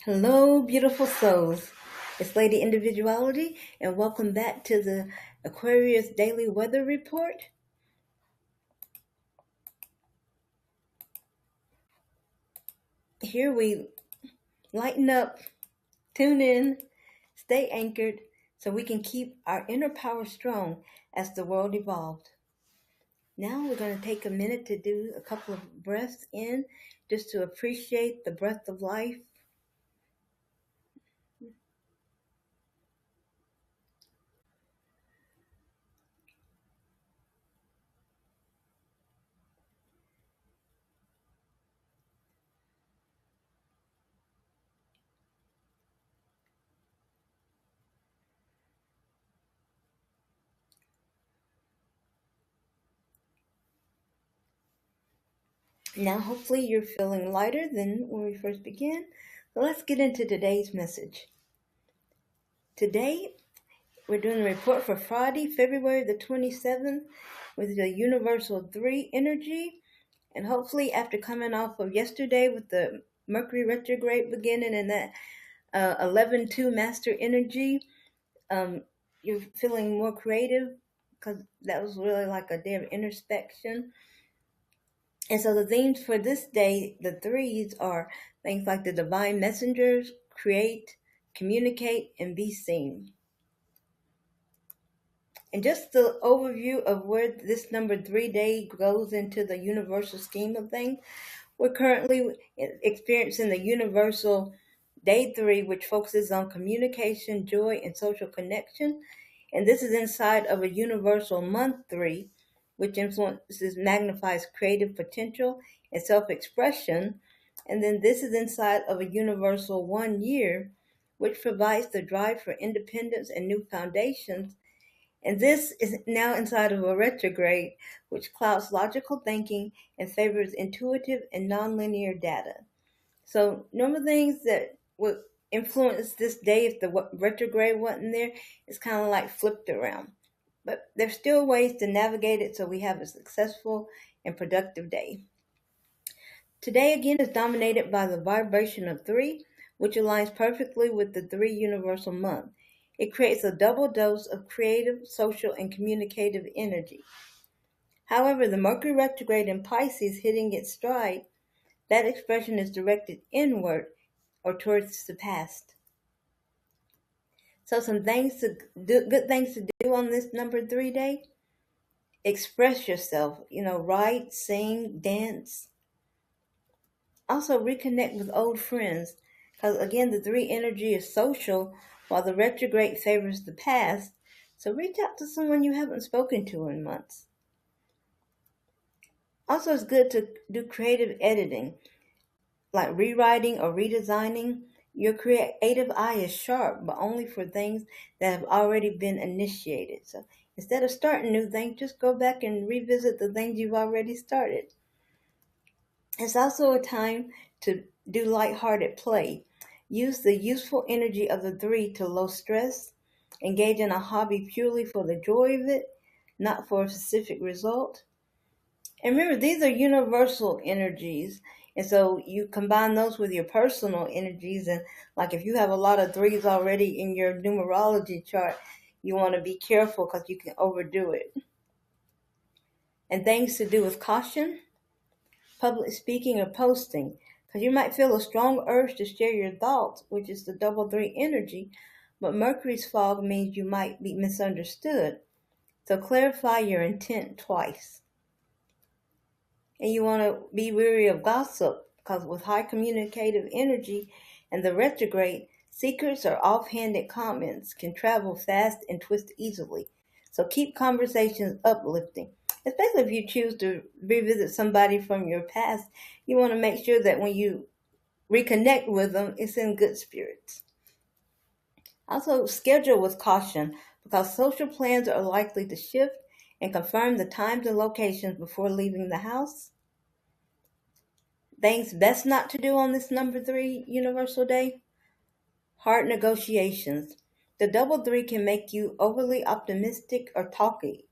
Hello, beautiful souls. It's Lady Individuality, and welcome back to the Aquarius Daily Weather Report. Here we lighten up, tune in, stay anchored, so we can keep our inner power strong as the world evolves. Now we're going to take a minute to do a couple of breaths in, just to appreciate the breath of life. Now, hopefully, you're feeling lighter than when we first began. So let's get into today's message. Today, we're doing a report for Friday, February the 27th, with the Universal 3 energy. And hopefully, after coming off of yesterday with the Mercury Retrograde beginning and that 11-2 Master energy, you're feeling more creative because that was really like a day of introspection. And so the themes for this day, the threes, are things like the divine messengers, create, communicate, and be seen. And just the overview of where this number 3 day goes into the universal scheme of things, we're currently experiencing the universal day 3, which focuses on communication, joy, and social connection. And this is inside of a universal month 3, which influences, magnifies creative potential and self-expression. And then this is inside of a universal 1 year, which provides the drive for independence and new foundations. And this is now inside of a retrograde, which clouds logical thinking and favors intuitive and nonlinear data. So normal things that would influence this day if the retrograde wasn't there is kind of like flipped around. But there's still ways to navigate it so we have a successful and productive day. Today again is dominated by the vibration of 3, which aligns perfectly with the 3 universal month. It creates a double dose of creative, social, and communicative energy. However, the Mercury retrograde in Pisces hitting its stride, that expression is directed inward or towards the past. So some things to do, good things to do on this number 3 day. Express yourself, write, sing, dance. Also reconnect with old friends, because again, the 3 energy is social, while the retrograde favors the past. So reach out to someone you haven't spoken to in months. Also, it's good to do creative editing, like rewriting or redesigning. Your creative eye is sharp, but only for things that have already been initiated. So instead of starting new things, just go back and revisit the things you've already started. It's also a time to do lighthearted play. Use the useful energy of the 3 to low stress. Engage in a hobby purely for the joy of it, not for a specific result. And remember, these are universal energies. And so you combine those with your personal energies. And like if you have a lot of 3s already in your numerology chart, you want to be careful because you can overdo it. And things to do with caution, public speaking or posting, because you might feel a strong urge to share your thoughts, which is the double 3 energy, but Mercury's fog means you might be misunderstood. So clarify your intent twice. And you want to be wary of gossip, because with high communicative energy and the retrograde, secrets or offhanded comments can travel fast and twist easily. So keep conversations uplifting. Especially if you choose to revisit somebody from your past, you want to make sure that when you reconnect with them, it's in good spirits. Also, schedule with caution, because social plans are likely to shift, and confirm the times and locations before leaving the house. Things best not to do on this number 3 universal day. Hard negotiations. The double 3 can make you overly optimistic or talky,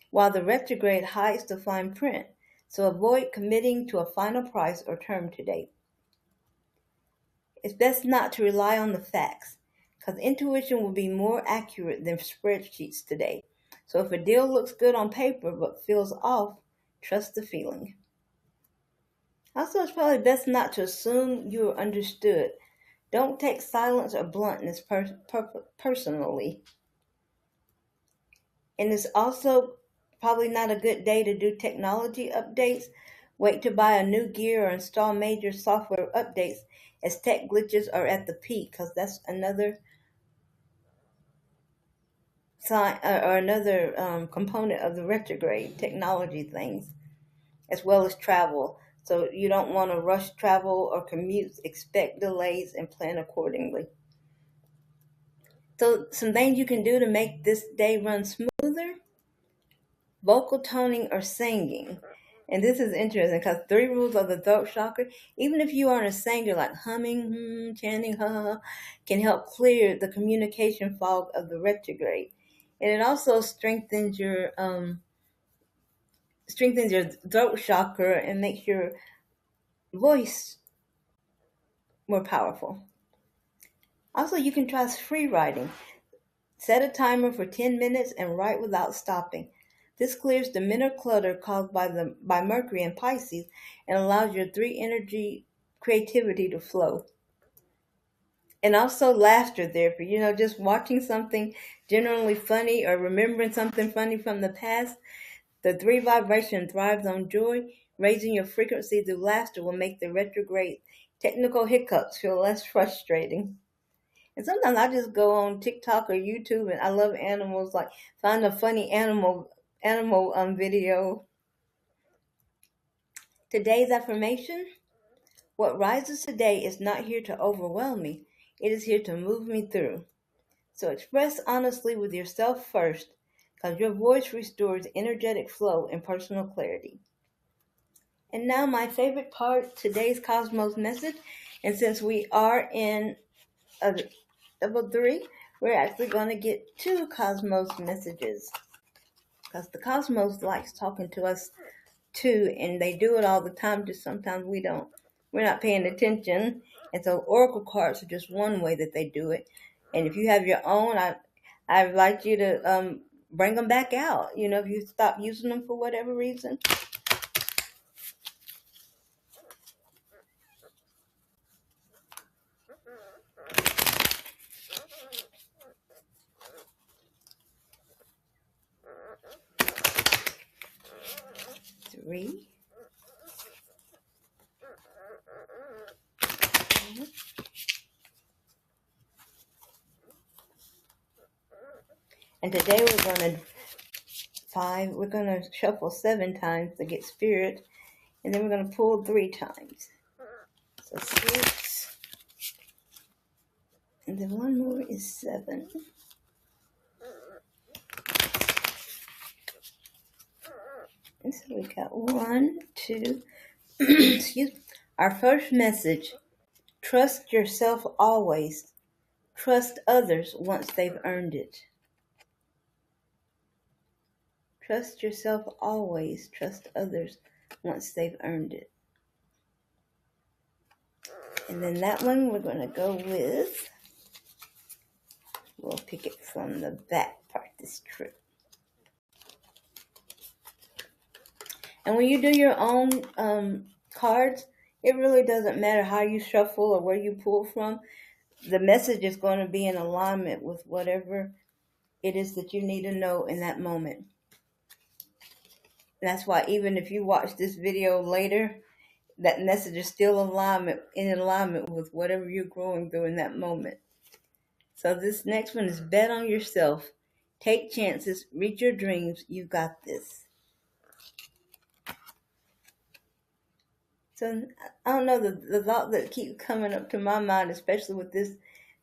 while the retrograde hides the fine print, so avoid committing to a final price or term today. It's best not to rely on the facts, because intuition will be more accurate than spreadsheets today. So if a deal looks good on paper but feels off, trust the feeling. Also, it's probably best not to assume you are understood. Don't take silence or bluntness personally. And it's also probably not a good day to do technology updates. Wait to buy a new gear or install major software updates as tech glitches are at the peak, because that's another sign or another component of the retrograde technology things, as well as travel. So you don't want to rush travel or commutes. Expect delays and plan accordingly. So some things you can do to make this day run smoother: vocal toning or singing. And this is interesting because 3 rules of the throat chakra, even if you aren't a singer, like humming, chanting, can help clear the communication fog of the retrograde. And it also strengthens your throat chakra and makes your voice more powerful. Also, you can try free writing. Set a timer for 10 minutes and write without stopping. This clears the mental clutter caused by Mercury in Pisces and allows your 3 energy creativity to flow. And also laughter therapy. Just watching something generally funny or remembering something funny from the past. The 3 vibration thrives on joy. Raising your frequency through laughter will make the retrograde technical hiccups feel less frustrating. And sometimes I just go on TikTok or YouTube, and I love animals. Like, find a funny animal video. Today's affirmation: what rises today is not here to overwhelm me. It is here to move me through. So express honestly with yourself first, because your voice restores energetic flow and personal clarity. And now my favorite part, today's Cosmos message. And since we are in a double 3, we're actually going to get 2 Cosmos messages, because the Cosmos likes talking to us too, and they do it all the time, just sometimes we're not paying attention. And so oracle cards are just one way that they do it. And if you have your own, I'd like you to bring them back out, if you stop using them for whatever reason. Three. And today we're going to shuffle 7 times to get spirit, and then we're going to pull 3 times. So 6, and then one more is 7. And so we got 1, 2, excuse me. Our first message: trust yourself always. Trust others once they've earned it. Trust yourself always. Trust others once they've earned it. And then that one we're going to go with, we'll pick it from the back part this trip. And when you do your own cards, it really doesn't matter how you shuffle or where you pull from. The message is going to be in alignment with whatever it is that you need to know in that moment. That's why even if you watch this video later, that message is still in alignment with whatever you're going through in that moment. So this next one is bet on yourself. Take chances. Reach your dreams. You got this. So I don't know, the thought that keeps coming up to my mind, especially with this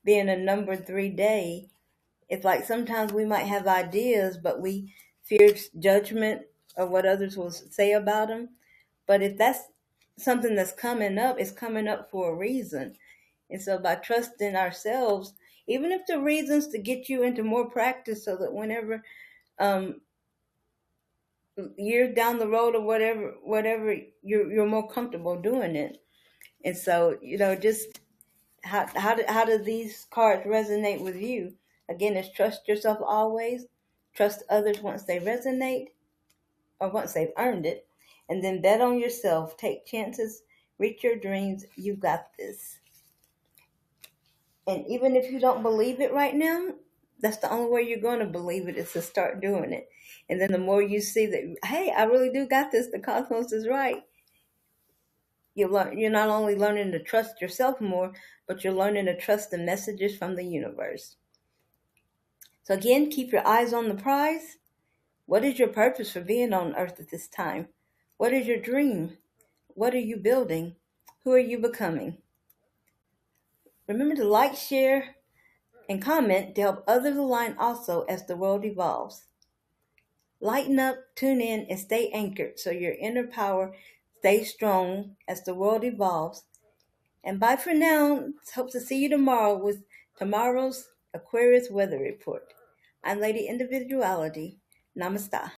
being a number 3 day, it's like sometimes we might have ideas, but we fear judgment or what others will say about them. But if that's something that's coming up, it's coming up for a reason. And so by trusting ourselves, even if the reasons to get you into more practice, so that whenever years down the road or whatever, you're more comfortable doing it. And so, just How do these cards resonate with you? Again, it's trust yourself always, trust others once they resonate or once they've earned it, and then bet on yourself, take chances, reach your dreams. You've got this. And even if you don't believe it right now, that's the only way you're going to believe it, is to start doing it. And then the more you see that, hey, I really do got this, the cosmos is right, you're not only learning to trust yourself more, but you're learning to trust the messages from the universe. So again, keep your eyes on the prize. What is your purpose for being on earth at this time? What is your dream? What are you building? Who are you becoming? Remember to like, share, and comment to help others align also as the world evolves. Lighten up, tune in, and stay anchored so your inner power stays strong as the world evolves. And bye for now. Hope to see you tomorrow with tomorrow's Aquarius Weather Report. I'm Lady Individuality. Namaste.